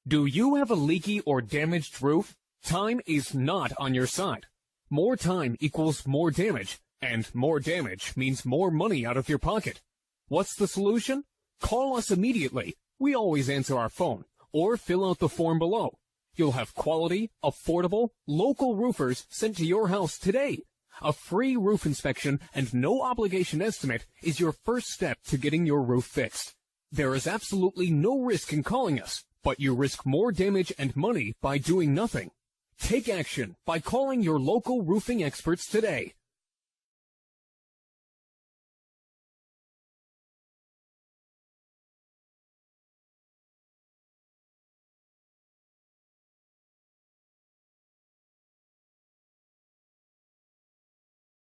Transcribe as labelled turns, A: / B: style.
A: Do you have a leaky or damaged roof? Time is not on your side. More time equals more damage, and more damage means more money out of your pocket. What's the solution? Call us immediately. We always answer our phone, or fill out the form below. You'll have quality, affordable, local roofers sent to your house today. A free roof inspection and no obligation estimate is your first step to getting your roof fixed. There is absolutely no risk in calling us, but you risk more damage and money by doing nothing. Take action by calling your local roofing experts today.